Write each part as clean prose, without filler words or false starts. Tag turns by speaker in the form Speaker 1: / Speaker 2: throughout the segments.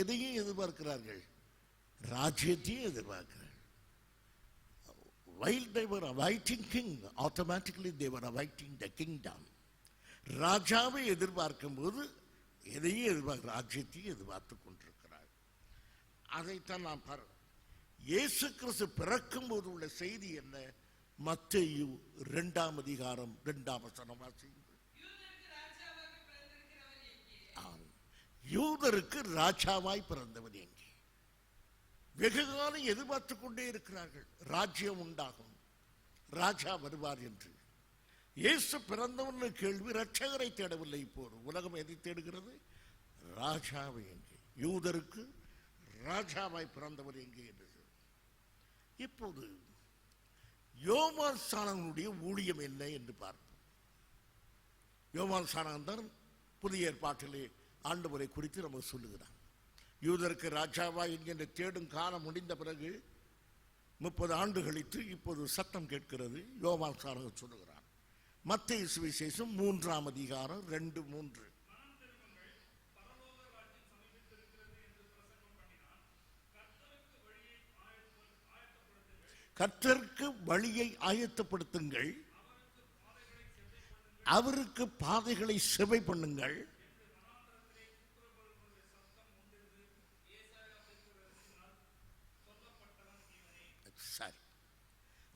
Speaker 1: எதையும் எதிர்பார்க்கிறார்கள்? ராஜ்யத்தையும் எதிர்பார்க்கிறார்கள். While they were awaiting king, automatically they were awaiting the kingdom. ராஜாவை எதிர்பார்க்கும் போது எதையும் எதிர்பார்க்க, ராஜ்யத்தையும் எதிர்பார்த்து கொண்டிருக்கிறார். அதைத்தான் நாம் இயேசு கிறிஸ்து பிறக்கும் போது உள்ள செய்தி என்ன? மத்தேயு 2ஆம் அதிகாரம் 2ஆம் வசனம் வாசியுங்கள். யூதருக்கு ராஜாவாய் பிறந்தவர் எங்கே? வெகுகாலம் எதிர்பார்த்து கொண்டே இருக்கிறார்கள், ராஜ்யம் உண்டாகும், ராஜா வருவார் என்று. இயேசு பிறந்தவன் கேள்வி ரட்சகரை தேடவில்லை. இப்போது உலகம் எதை தேடுகிறது? ராஜாவை எங்கே? யூதருக்கு ராஜாவாய் பிறந்தவர் எங்கே என்று. இப்போது யோவான் ஸ்நானகனுடைய ஊழியம் என்ன என்று பார்ப்போம். யோவான் ஸ்நானகன் தான் புதிய ஏற்பாட்டிலே ஆண்டவரை குறித்து நம்ம சொல்லுகிறார். யூதருக்கு ராஜாவா என்கின்ற தேடும் காலம் முடிந்த பிறகு 30 ஆண்டு கழித்து இப்போது சத்தம் கேட்கிறது. யோவான் ஸ்நானகன் சொல்லுகிறார். மத்தேயு சுவிசேஷம் 3ஆம் அதிகாரம் 2-3. கர்த்தருக்கு வழியை ஆயத்தப்படுத்துங்கள், அவருக்கு பாதைகளை செவை பண்ணுங்கள். சரி,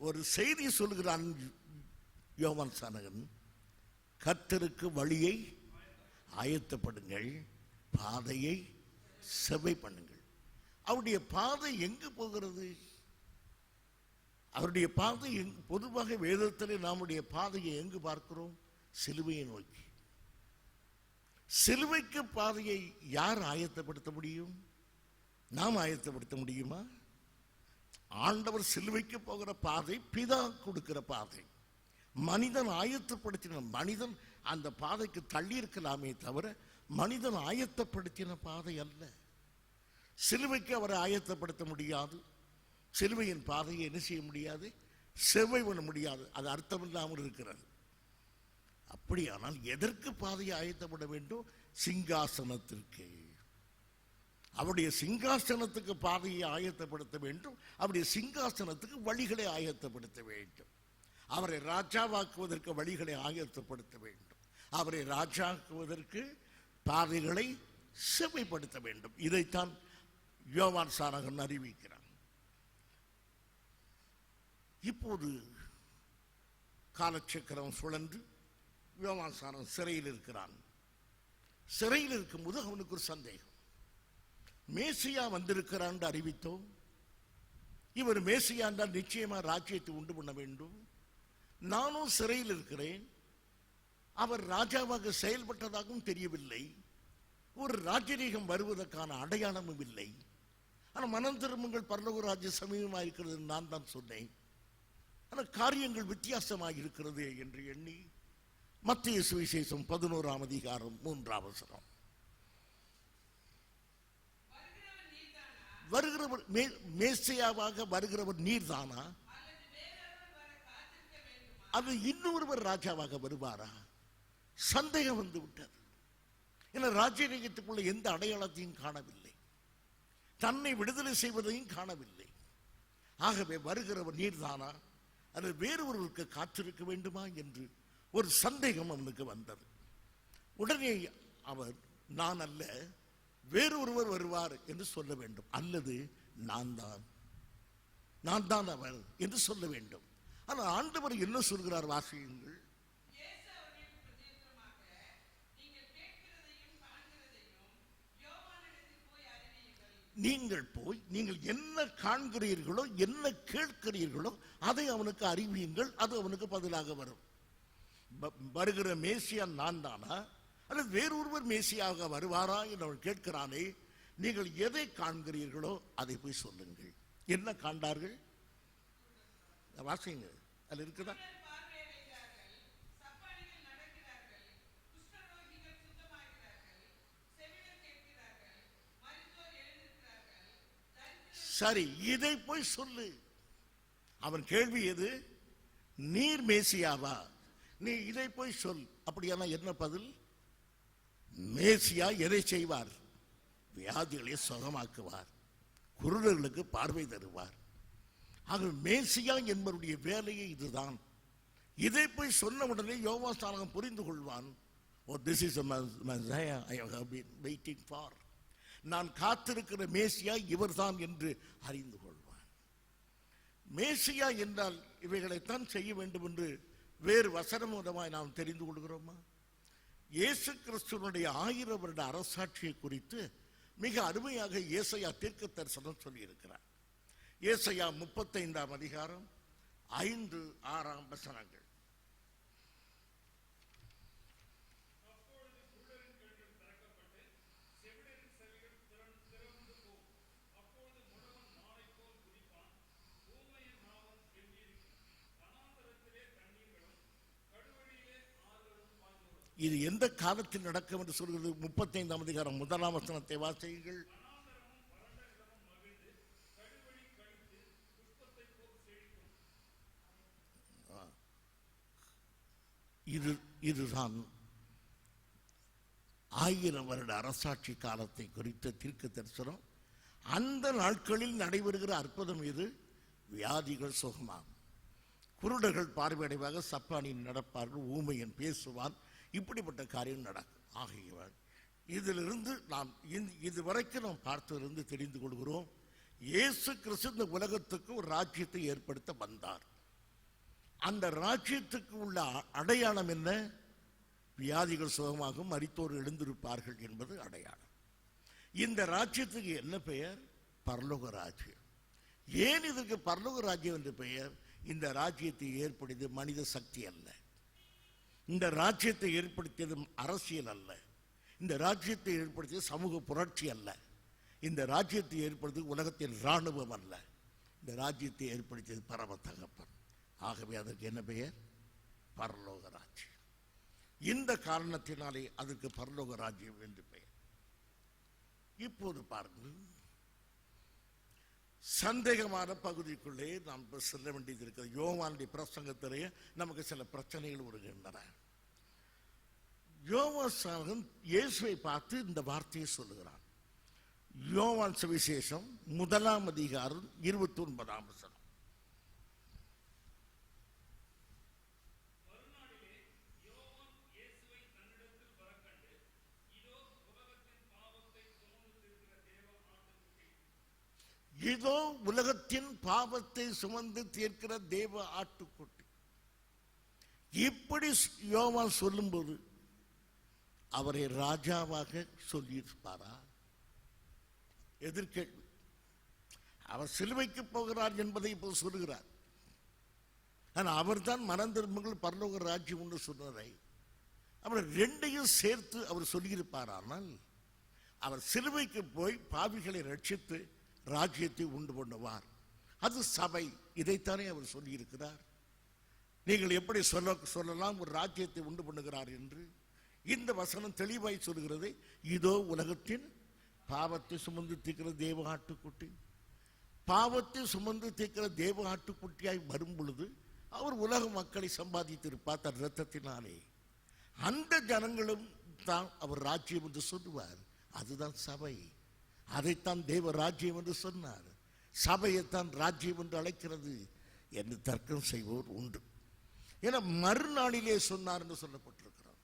Speaker 1: ஒரு செய்தி சொல்கிறான் யோவான் ஸ்நானகன். கர்த்தருக்கு வழியை ஆயத்தப்படுங்கள், பாதையை செவை பண்ணுங்கள். அவருடைய பாதை எங்கு போகிறது? அவருடைய பாதை பொதுவாக வேதத்தில் நம்முடைய பாதையை எங்கு பார்க்கிறோம்? சிலுவையை நோக்கி. சிலுவைக்கு பாதையை யார் ஆயத்தப்படுத்த முடியும்? நாம் ஆயத்தப்படுத்த முடியுமா? ஆண்டவர் சிலுவைக்கு போகிற பாதை பிதா கொடுக்கிற பாதை. மனிதன் ஆயத்தப்படுத்தின, மனிதன் அந்த பாதைக்கு தள்ளி இருக்கலாமே தவிர மனிதன் ஆயத்தப்படுத்தின பாதை அல்ல. சிலுவைக்கு அவரை ஆயத்தப்படுத்த முடியாது. சிலுவையின் பாதையை என்ன செய்ய முடியாது? செவ்வை பண்ண முடியாது. அது அர்த்தமில்லாமல் இருக்கிறது. அப்படியானால் எதற்கு பாதையை ஆயத்தப்பட வேண்டும்? சிங்காசனத்திற்கு. அவருடைய சிங்காசனத்துக்கு பாதையை ஆயத்தப்படுத்த வேண்டும். அவருடைய சிங்காசனத்துக்கு வழிகளை ஆயத்தப்படுத்த வேண்டும். அவரை ராஜாவாக்குவதற்கு வழிகளை ஆயத்தப்படுத்த வேண்டும். அவரை ராஜாக்குவதற்கு பாதைகளை செவ்வைப்படுத்த வேண்டும். இதைத்தான் யோவான் ஸ்நானகன் அறிவிக்கிறார். இப்போது காலச்சக்கரம் சுழன்று யோவான் ஸ்நானகன் சிறையில் இருக்கிறான். சிறையில் இருக்கும்போது அவனுக்கு ஒரு சந்தேகம். மேசியா வந்திருக்கிறான் அறிவித்தோம். இவர் மேசியா என்றால் நிச்சயமா ராஜ்யத்தை உண்டு பண்ண வேண்டும். நானும் சிறையில் இருக்கிறேன். அவர் ராஜாவாக செயல்பட்டதாகவும் தெரியவில்லை. ஒரு ராஜரீகம் வருவதற்கான அடையாளமும் இல்லை. ஆனால் மனம் திரும்புங்கள், பரலோக ராஜ்ய சமீபமாக இருக்கிறது நான் தான் சொன்னேன். ஆனால் காரியங்கள் வித்தியாசமாக இருக்கிறது என்று எண்ணி மத்தேயு சுவிசேஷம் 11ஆம் அதிகாரம் 3ஆம் வசனம். வருகிறவர் மேசியாவாக வருகிறவர் நீர்தானா? அது இன்னொருவர் ராஜாவாக வருவாரா? சந்தேகம் வந்து விட்டது. ஏன்னா ராஜ்யத்துக்குள்ள எந்த அடையாளத்தையும் காணவில்லை, தன்னை விடுதலை செய்வதையும் காணவில்லை. ஆகவே வருகிறவர் நீர்தானா அல்லது வேறொருவருக்கு காத்திருக்க வேண்டுமா என்று ஒரு சந்தேகம் அவனுக்கு வந்தது. உடனே அவர் நான் அல்ல, வேறொருவர் வருவார் என்று சொல்ல வேண்டும், அல்லது நான் தான் அவர் என்று சொல்ல வேண்டும். ஆனால் ஆண்டவர் என்ன சொல்கிறார்? வாசியுங்கள். நீங்கள் போய் நீங்கள் என்ன காண்கிறீர்களோ என்ன கேட்கிறீர்களோ அதை அவனுக்கு அறிவியுங்கள், அது அவனுக்கு பதிலாக வரும். வருகிற மேசியா நான் தானா அல்லது வேறொருவர் மேசியாக வருவாரா என்று அவன் கேட்கிறானே. நீங்கள் எதை காண்கிறீர்களோ அதை போய் சொல்லுங்கள். என்ன காண்டார்கள்? வாசிங்க, அது இருக்குதா? சரி, இதை போய் சொல்லு. அவன் கேள்வி எது? நீர் மேசியாவா? நீ இதை போய் சொல். அப்படியானா என்ன பதில்? மேசியா எதை செய்வார்? வியாதிகளை சுகமாக்குவார், குருடர்களுக்கு பார்வை தருவார். ஆக மேசியா என்பவருடைய வேலையை இதுதான். இதை போய் சொன்ன உடனே யோவான் புரிந்து கொள்வான். Oh, this is Messiah I have been waiting for. நான் காத்திருக்கிற மேசியா இவர்தான் என்று அறிந்து கொள்வான். மேசியா என்றால் இவைகளைத்தான் செய்ய வேண்டும் என்று வேறு வசனம் மூலமாய் நாம் தெரிந்து கொள்கிறோமா? இயேசு கிறிஸ்துவனுடைய 1000 வருட அரசாட்சியை குறித்து மிக அருமையாக ஏசாயா தீர்க்க தரிசனம் சொல்லியிருக்கிறார். ஏசாயா 35ஆம் அதிகாரம் 5, 6 வசனங்கள். இது எந்த காலத்தில் நடக்கும் என்று சொல்கிறது? 35ஆம் அதிகாரம் 1ஆம் வசனத்தை வாசியுங்கள். இதுதான் 1000 வருட அரசாட்சி காலத்தை குறித்த தீர்க்க தரிசனம். அந்த நாட்களில் நடைபெறுகிற அற்புதம் இது. வியாதிகள் சுகமாகும், குருடர்கள் பார்வையடைவாக, சப்பானின் நடப்பார்கள், ஊமையன் பேசுவான், இப்படிப்பட்ட காரியம் நடக்கும். ஆகியவர் இதிலிருந்து நாம் இதுவரைக்கும் நாம் பார்த்ததிலிருந்து தெரிந்து கொள்கிறோம், இயேசு கிறிஸ்து இந்த உலகத்துக்கு ஒரு ராஜ்யத்தை ஏற்படுத்த வந்தார். அந்த ராஜ்யத்துக்கு உள்ள அடையாளம் என்ன? வியாதிகள் சுகமாகும், மரித்தோர் எழுந்திருப்பார்கள் என்பது அடையாளம். இந்த ராஜ்யத்துக்கு என்ன பெயர்? பரலோக ராஜ்யம். ஏன் இதற்கு பரலோக ராஜ்யம் என்று பெயர்? இந்த ராஜ்யத்தை ஏற்படுத்தியது மனித சக்தி அல்ல, இந்த ராஜ்யத்தை ஏற்படுத்தியது அரசியல் அல்ல, இந்த ராஜ்யத்தை ஏற்படுத்தியது சமூக புரட்சி அல்ல, இந்த ராஜ்யத்தை ஏற்படுத்தியது உலகத்தின் இராணுவம் அல்ல, இந்த ராஜ்யத்தை ஏற்படுத்தியது பரம தகப்பன். ஆகவே அதற்கு என்ன பெயர்? பரலோக ராஜ்யம். இந்த காரணத்தினாலே அதற்கு பரலோக ராஜ்யம் என்று பெயர். இப்போது பாருங்கள், சந்தேகமான பகுதிக்குள்ளே நாம் செல்ல வேண்டியது இருக்கிறது. யோவானுடைய பிரசங்கத்திலேயே நமக்கு சில பிரச்சனைகள் வருகின்றன. யோவான் இயேசுவை பார்த்து இந்த வார்த்தையை சொல்லுகிறான். யோவான் சுவிசேஷம் 1ஆம் அதிகாரம் 29ஆம் வசனம். இதோ உலகத்தின் பாவத்தை சுமந்து தீர்க்கிற தேவ ஆட்டுக்குட்டி. இப்படி யோவான் சொல்லும்போது அவரை ராஜாவாக சொல்லியிருப்பாரா? எதிர்கேள்வி. அவர் சிலுவைக்கு போகிறார் என்பதை இப்போ சொல்லுகிறார். ஆனால் அவர் தான் மனம் திரும்புங்கள் பரலோக ராஜ்யம் என்று சொன்னதை அவர் ரெண்டையும் சேர்த்து அவர் சொல்லியிருப்பாரானால் அவர் சிலுவைக்கு போய் பாவிகளை ரட்சித்து ராஜ்யத்தை உண்டு பண்ணுவார். அது சபை. இதைத்தானே அவர் சொல்லியிருக்கிறார். நீங்கள் எப்படி சொல்லலாம் ஒரு ராஜ்யத்தை உண்டு பண்ணுகிறார் என்று? இந்த வசனம் தெளிவாய் சொல்கிறது. இதோ உலகத்தின் பாவத்தை சுமந்து தீர்க்கிற தேவ ஆட்டுக்குட்டி. பாவத்தை சுமந்து தீர்க்கிற தேவ ஆட்டுக்குட்டியாய் வரும் பொழுது அவர் உலக மக்களை சம்பாதித்திருப்பார் தன் இரத்தத்தினாலே. அந்த ஜனங்களும் தான் அவர் ராஜ்யம் என்று சொல்லுவார். அதுதான் சபை. அதைத்தான் தேவ ராஜ்யம் என்று சொன்னார். சபையைத்தான் ராஜ்யம் என்று அழைக்கிறது என்று தர்க்கம் செய்வோர் உண்டு. ஏன்னா மறுநாளிலே சொன்னார் என்று சொல்லப்பட்டிருக்கிறார்.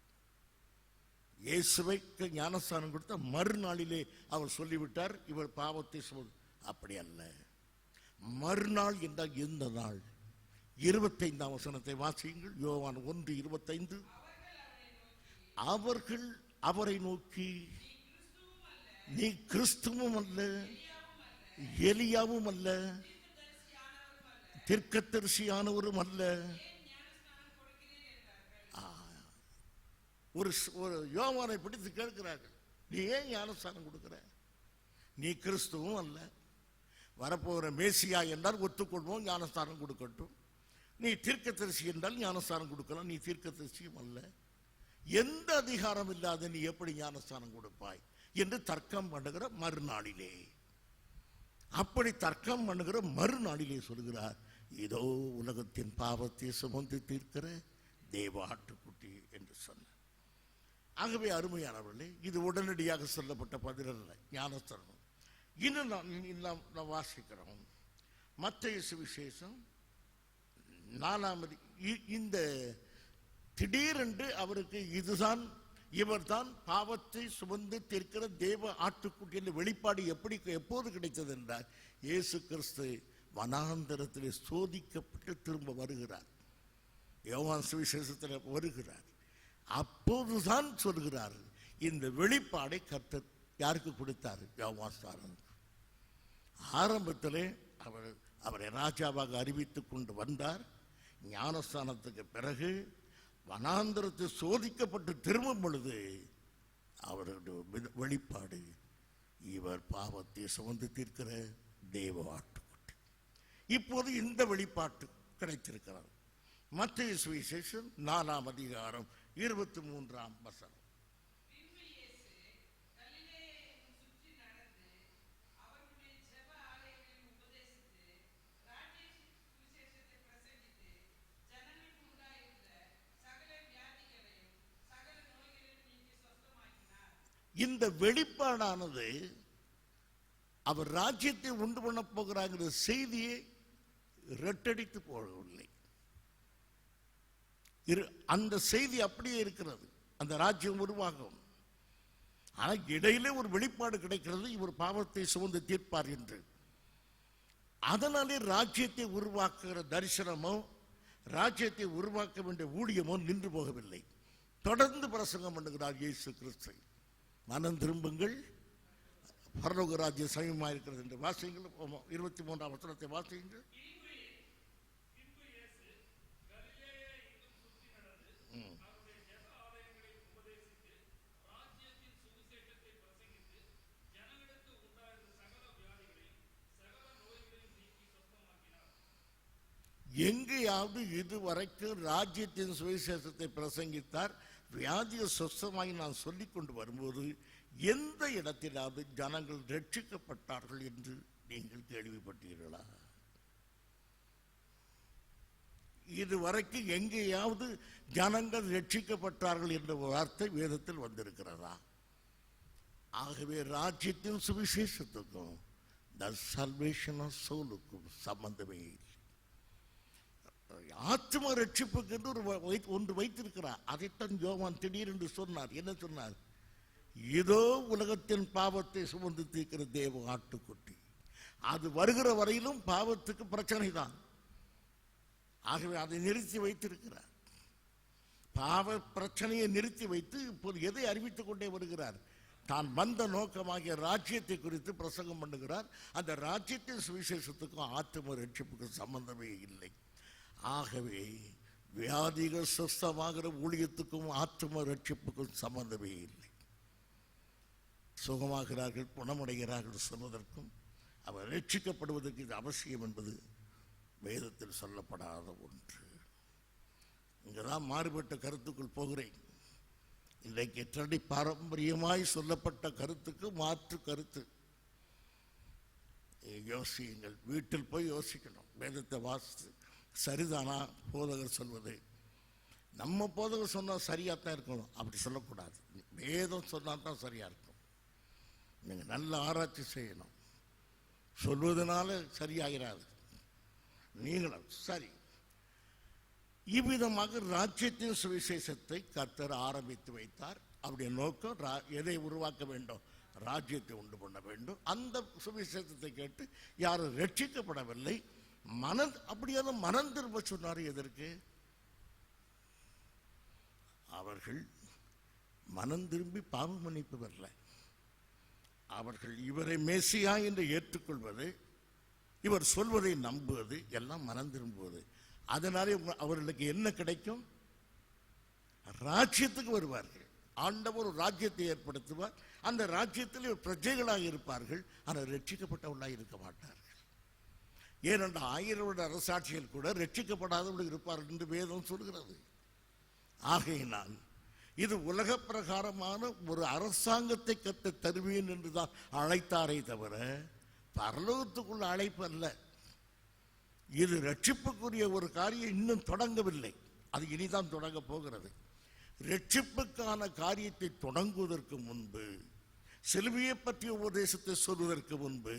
Speaker 1: இயேசுவைக்கு ஞானஸ்தானம் கொடுத்த மறுநாளிலே அவர் சொல்லிவிட்டார் இவர் பாவத்தை அப்படி அல்ல. மறுநாள் என்றால் எந்த நாள்? 25ஆம் வசனத்தை வாசியுங்கள். யோவான் 1:25. அவர்கள் அவரை நோக்கி, நீ கிறிஸ்துவும் அல்ல, எலியாவும் அல்ல, தீர்க்கதரிசியானவரும் அல்ல. ஒரு யோவானை பிடித்து கேட்கிறார்கள், நீ ஏன் ஞானஸ்தானம் கொடுக்கிற? நீ கிறிஸ்துவும் அல்ல, வரப்போகிற மேசியா என்றால் ஒத்துக்கொள்வோம், ஞானஸ்தானம் கொடுக்கட்டும். நீ தீர்க்கதரிசி என்றால் ஞானஸ்தானம் கொடுக்கலாம், நீ தீர்க்கதரிசியும் அல்ல. எந்த அதிகாரம் இல்லாத நீ எப்படி ஞானஸ்தானம் கொடுப்பாய் என்று தர்க்கம் பண்ணுகிற மறுநாளிலே, அப்படி தர்க்கம் பண்ணுகிற மறுநாளிலே சொல்கிறார், இதோ உலகத்தின் பாவத்தை சுமந்து தீர்க்கிற தேவ ஆட்டுக்குட்டி என்று சொன்னார். ஆகவே அருமையானவர்களே, இது உடனடியாக சொல்லப்பட்ட பதில் அல்ல, ஞானஸ்தானம். இன்னும் நாம் வாசிக்கிறோம் மத்தேயு சுவிசேஷம் 4 இந்த திடீரென்று அவருக்கு இதுதான் இவர்தான் பாவத்தை சுமந்து தீர்க்கிற தேவ ஆட்டுக்குட்டி என்ற வெளிப்பாடு எப்போது கிடைத்தது என்றால், இயேசு கிறிஸ்து வனாந்தரத்திலே சோதிக்கப்பட்டு திரும்ப வருகிறார், யோவான் சுவிசேஷத்தில் வருகிறார். அப்போதுதான் சொல்கிறார், இந்த வெளிப்பாடை கர்த்தர் யாருக்கு கொடுத்தார்? யோவான். ஆரம்பத்திலே அவரை ராஜாவாக அறிவித்துக் கொண்டு வந்தார். ஞானஸ்தானத்துக்கு பிறகு வனாந்தரத்தில் சோதிக்கப்பட்டு திரும்பும் பொழுது அவருடைய வெளிப்பாடு, இவர் பாவத்தை சுமந்து தீர்க்கிற தேவ ஆட்டுக்குட்டி. இப்போது இந்த வெளிப்பாட்டு கிடைத்திருக்கிறார். மத்தேயு சுவிசேஷம் 4 அதிகாரம் 23 வசனம். இந்த வெளிப்பாடானது அவர் ராஜ்யத்தை உண்டு பண்ண போகிறாங்கிற செய்தியை ரெட்டடித்து போகவில்லை. அந்த செய்தி அப்படியே இருக்கிறது, அந்த ராஜ்யம் உருவாகும். ஆனால் இடையிலே ஒரு வெளிப்பாடு கிடைக்கிறது, இவர் பாவத்தை சுமந்து தீர்ப்பார் என்று. அதனாலே ராஜ்யத்தை உருவாக்குகிற தரிசனமோ ராஜ்யத்தை உருவாக்க வேண்டிய ஊழியமோ நின்று போகவில்லை. தொடர்ந்து பிரசங்கம் பண்ணுகிறார் இயேசு கிறிஸ்து. மனம் திரும்புங்கள், பரலோக ராஜ்யம் சமீபமாக இருக்கிறது என்று வாசியுங்கள். 23 வசனத்தை வாசியுங்கள். எங்கேயாவது இதுவரைக்கும் ராஜ்யத்தின் சுவிசேஷத்தை பிரசங்கித்தார், வியாதியை சொஸ்தமாகி நான் சொல்லிக் கொண்டு வரும்போது எந்த இடத்திலாவது ஜனங்கள் ரட்சிக்கப்பட்டார்கள் என்று நீங்கள் கேள்விப்பட்டீர்களா? இதுவரைக்கும் எங்கேயாவது ஜனங்கள் ரட்சிக்கப்பட்டார்கள் என்ற வார்த்தை வேதத்தில் வந்திருக்கிறதா? ஆகவே ராஜ்யத்தின் சுவிசேஷத்துக்கும் த சல்வேஷன் ஆஃப் சோலுக்கும் சம்பந்தமே இல்லை. ஆத்ம ரட்சிப்புக்கு என்று ஒன்று வைத்திருக்கிறார். அதைத்தான் யோவான் திடீரென்று சொன்னார். என்ன சொன்னார்? இதோ உலகத்தின் பாவத்தை சுமந்து தீர்க்கிற தேவ ஆட்டுக்குட்டி. அது வருகிற வரையிலும் பாவத்துக்கு பிரச்சனை தான். ஆகவே அதை நிறுத்தி வைத்திருக்கிறார். பாவ பிரச்சனையை நிறுத்தி வைத்து இப்போது எதை அறிவித்துக் கொண்டே வருகிறார்? தான் வந்த நோக்கமாகிய ராஜ்யத்தை குறித்து பிரசங்கம் பண்ணுகிறார். அந்த ராஜ்யத்தின் சுவிசேஷத்துக்கும் ஆத்ம ரட்சிப்புக்கும் சம்பந்தமே இல்லை. ஆகவே வியாதிகள் சுஸ்தமாகிற ஊழியத்துக்கும் ஆத்ம ரட்சிப்புக்கும் சம்பந்தமே இல்லை. சுகமாகிறார்கள், குணமடைகிறார்கள் சொல்வதற்கும் அவர் ரட்சிக்கப்படுவதற்கு இது அவசியம் என்பது வேதத்தில் சொல்லப்படாத ஒன்று. இங்கதான் மாறுபட்ட கருத்துக்குள் போகிறேன். இன்றைக்கு எத்தனை பாரம்பரியமாய் சொல்லப்பட்ட கருத்துக்கு மாற்று கருத்து. யோசியுங்கள், வீட்டில் போய் யோசிக்கணும். வேதத்தை வாசித்து சரிதானா போதகர் சொல்வது? நம்ம போதகர் சொன்னால் சரியாகத்தான் இருக்கணும், அப்படி சொல்லக்கூடாது. வேதம் சொன்னால் தான் சரியா இருக்கும். நீங்கள் நல்ல ஆராய்ச்சி செய்யணும். சொல்வதனால சரியாகிறாது. நீங்களும் சரி. இவ்விதமாக ராஜ்யத்தின் சுவிசேஷத்தை கர்த்தர் ஆரம்பித்து வைத்தார். அவருடைய நோக்கம் எதை உருவாக்க வேண்டும்? ராஜ்யத்தை உண்டு பண்ண வேண்டும். அந்த சுவிசேஷத்தை கேட்டு யாரும் ரட்சிக்கப்படவில்லை. அப்படியான மனம் திரும்ப சொன்னார். எதற்கு? அவர்கள் மனம் திரும்பி பாவ மன்னிப்பு வரல. அவர்கள் இவரை மேசியா என்று ஏற்றுக்கொள்வது, இவர் சொல்வதை நம்புவது, எல்லாம் மனம் திரும்புவது. அதனாலே அவர்களுக்கு என்ன கிடைக்கும்? ராஜ்யத்துக்கு வருவார்கள். ஆண்டவர் ஒரு ராஜ்யத்தை ஏற்படுத்துவார். அந்த ராஜ்யத்தில் பிரஜைகளாக இருப்பார்கள். ஆனால் ரட்சிக்கப்பட்டவர்களாக இருக்க மாட்டார்கள். ஏனென்றால் 1000 வருட அரசாட்சியில் கூட ரட்சிக்கப்படாதவர்கள் இருப்பார்கள் என்று வேதம் சொல்கிறது. ஆகையினால் இது உலக பிரகாரமான ஒரு அரசாங்கத்தை கட்ட தருவேன் என்றுதான் அழைத்தாரே தவிர பரலோகத்துக்குள்ள அழைப்பு அல்ல. இது ரட்சிப்புக்குரிய ஒரு காரியம் இன்னும் தொடங்கவில்லை. அது இனிதான் தொடங்க போகிறது. ரட்சிப்புக்கான காரியத்தை தொடங்குவதற்கு முன்பு, சிலுவையை பற்றிய உபதேசத்தை சொல்வதற்கு முன்பு,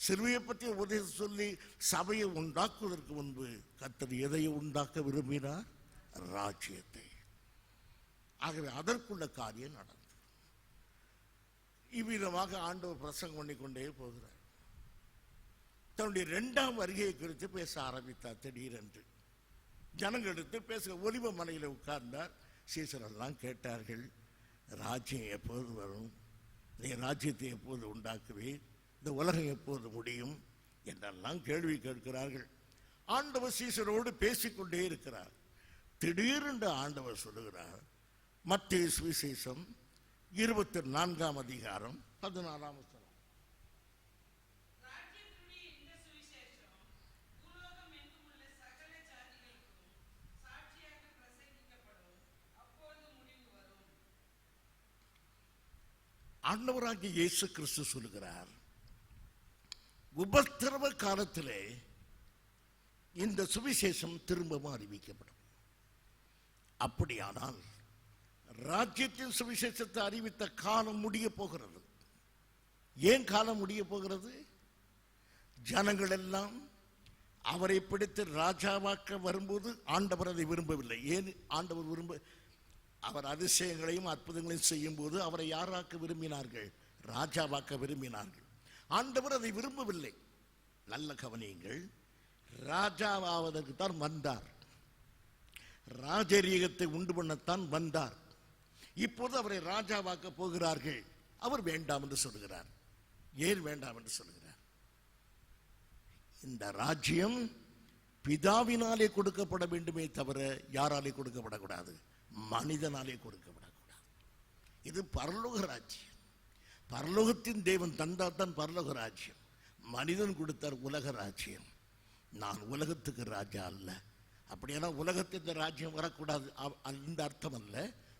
Speaker 1: சிலுவையை பற்றிய உபதேசம் சொல்லி சபையை உண்டாக்குவதற்கு முன்பு கர்த்தர் எதை உண்டாக்க விரும்பினார்? ராஜ்யத்தை. ஆகவே அதற்குள்ள காரியம் நடந்தது. இவ்விதமாக ஆண்டவர் பிரசங்கம் பண்ணிக்கொண்டே போகிறார். தன்னுடைய 2ஆம் வருகையை குறித்து பேச ஆரம்பித்தார். திடீரென்று ஜனங்களுக்கு பேச ஒலிவ மலையில் உட்கார்ந்தார். சீசரெல்லாம் கேட்டார்கள், ராஜ்யம் எப்போது வரும்? நீ ராஜ்யத்தை எப்போது உண்டாக்குவே? இந்த உலகம் எப்போது முடியும் என்றெல்லாம் கேள்வி கேட்கிறார்கள். ஆண்டவர் சீசரோடு பேசிக்கொண்டே இருக்கிறார். திடீரென்று ஆண்டவர் சொல்லுகிறார், மத்தேயு சுவிசேஷம் 24ஆம் அதிகாரம் 14ஆம் வசனம். ஆண்டவராகிய இயேசு கிறிஸ்து சொல்லுகிறார், உபத்திரவ காலத்திலே இந்த சுவிசேஷம் திரும்பவும் அறிவிக்கப்படும். அப்படியானால் ராஜ்யத்தின் சுவிசேஷத்தை அறிவித்த காலம் முடிய போகிறது. ஏன் காலம் முடிய போகிறது? ஜனங்கள் எல்லாம் அவரை பிடித்து ராஜாவாக்க வரும்போது ஆண்டவர் அதை விரும்பவில்லை. ஏன் ஆண்டவர் அவர் அதிசயங்களையும் அற்புதங்களையும் செய்யும் போது அவரை யாராக்க விரும்பினார்கள்? ராஜாவாக்க விரும்பினார்கள். ஆண்டவர் அதை விரும்பவில்லை. நல்ல கவனியுங்கள், ராஜாவாவதற்கு தான் வந்தார், ராஜரீகத்தை உண்டு பண்ணத்தான் வந்தார். இப்போது அவரை ராஜாவாக்க போகிறார்கள். அவர் வேண்டாம் என்று சொல்கிறார். ஏன் வேண்டாம் என்று சொல்கிறார்? இந்த ராஜ்யம் பிதாவினாலே கொடுக்கப்பட வேண்டுமே தவிர யாராலே கொடுக்கப்படக்கூடாது? மனிதனாலே கொடுக்கப்படக்கூடாது. இது பரலோக ராஜ்யம். பரலோகத்தின் தேவன் தந்தாத்தான் பரலோக ராஜ்யம். மனிதன் கொடுத்தார் உலக ராஜ்யம். நான் உலகத்துக்கு ராஜா அல்ல. அப்படியான உலகத்தின் இந்த ராஜ்யம் வரக்கூடாது இந்த அர்த்தம் அல்ல.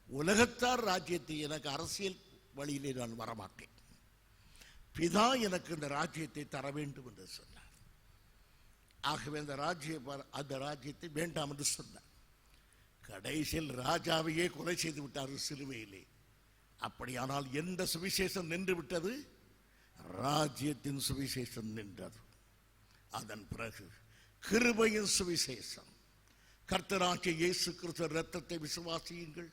Speaker 1: உலகத்தார் ராஜ்யத்தை எனக்கு அரசியல் வழியிலே நான் வரமாட்டேன். பிதா எனக்கு இந்த ராஜ்யத்தை தர வேண்டும் என்று சொன்னார். ஆகவே அந்த ராஜ்யத்தை வேண்டாம் என்று சொன்னார். கடைசியில் ராஜாவையே கொலை செய்து விட்டார் சிலுவையிலே. அப்படியானால் எந்த சுவிசேஷம் நின்று விட்டது? ராஜ்யத்தின் சுவிசேஷம் நின்றது. அதன் பிறகு கிருபையின் சுவிசேஷம். கர்த்தராகிய இயேசு கிறிஸ்து இரத்தத்தை விசுவாசியுங்கள்,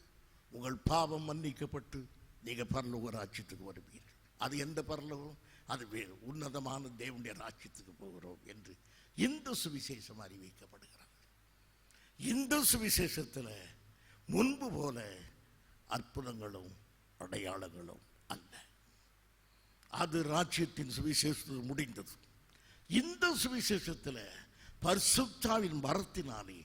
Speaker 1: உங்கள் பாவம் மன்னிக்கப்பட்டு நீங்க பரலோக ராஜ்யத்துக்கு வருவீர்கள். அது எந்த பரலோகம்? அது வேறு உன்னதமான தேவனுடைய ராஜ்யத்துக்கு போகிறோம் என்று இந்த சுவிசேஷம் அறிவிக்கப்படுகிறது. இந்த சுவிசேஷத்தில் முன்பு போல அற்புதங்களும் அடையாளங்களும் அல்ல. அது ராஜ்யத்தின் சுவிசேஷத்தில் முடிந்தது. இந்த சுவிசேஷத்தில் பரிசுத்தாவின் வரத்தினாலே,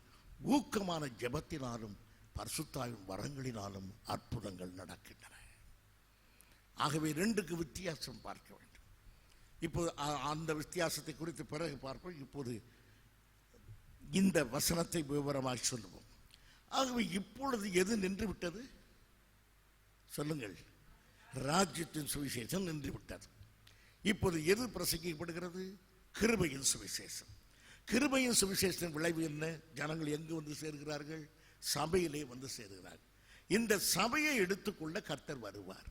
Speaker 1: ஊக்கமான ஜெபத்தினாலும் பரிசுத்தாவின் வரங்களினாலும் அற்புதங்கள் நடக்கின்றன. ஆகவே ரெண்டுக்கு வித்தியாசம் பார்க்க வேண்டும். இப்போது அந்த வித்தியாசத்தை குறித்து பிறகு பார்ப்போம். இப்போது இந்த வசனத்தை விவரமாக சொல்லுவோம். ஆகவே இப்பொழுது எது நின்று விட்டது? சொல்லுங்கள். ராஜ்யத்தின் சுவிசேஷம் நின்று விட்டது. இப்போது எது பிரசங்கிக்கப்படுகிறது? கிருபையின் சுவிசேஷம். கிருபையின் சுவிசேஷத்தின் விளைவு என்ன? ஜனங்கள் எங்கு வந்து சேர்கிறார்கள்? சபையிலே வந்து சேர்கிறார்கள். இந்த சபையை எடுத்துக்கொள்ள கர்த்தர் வருவார்.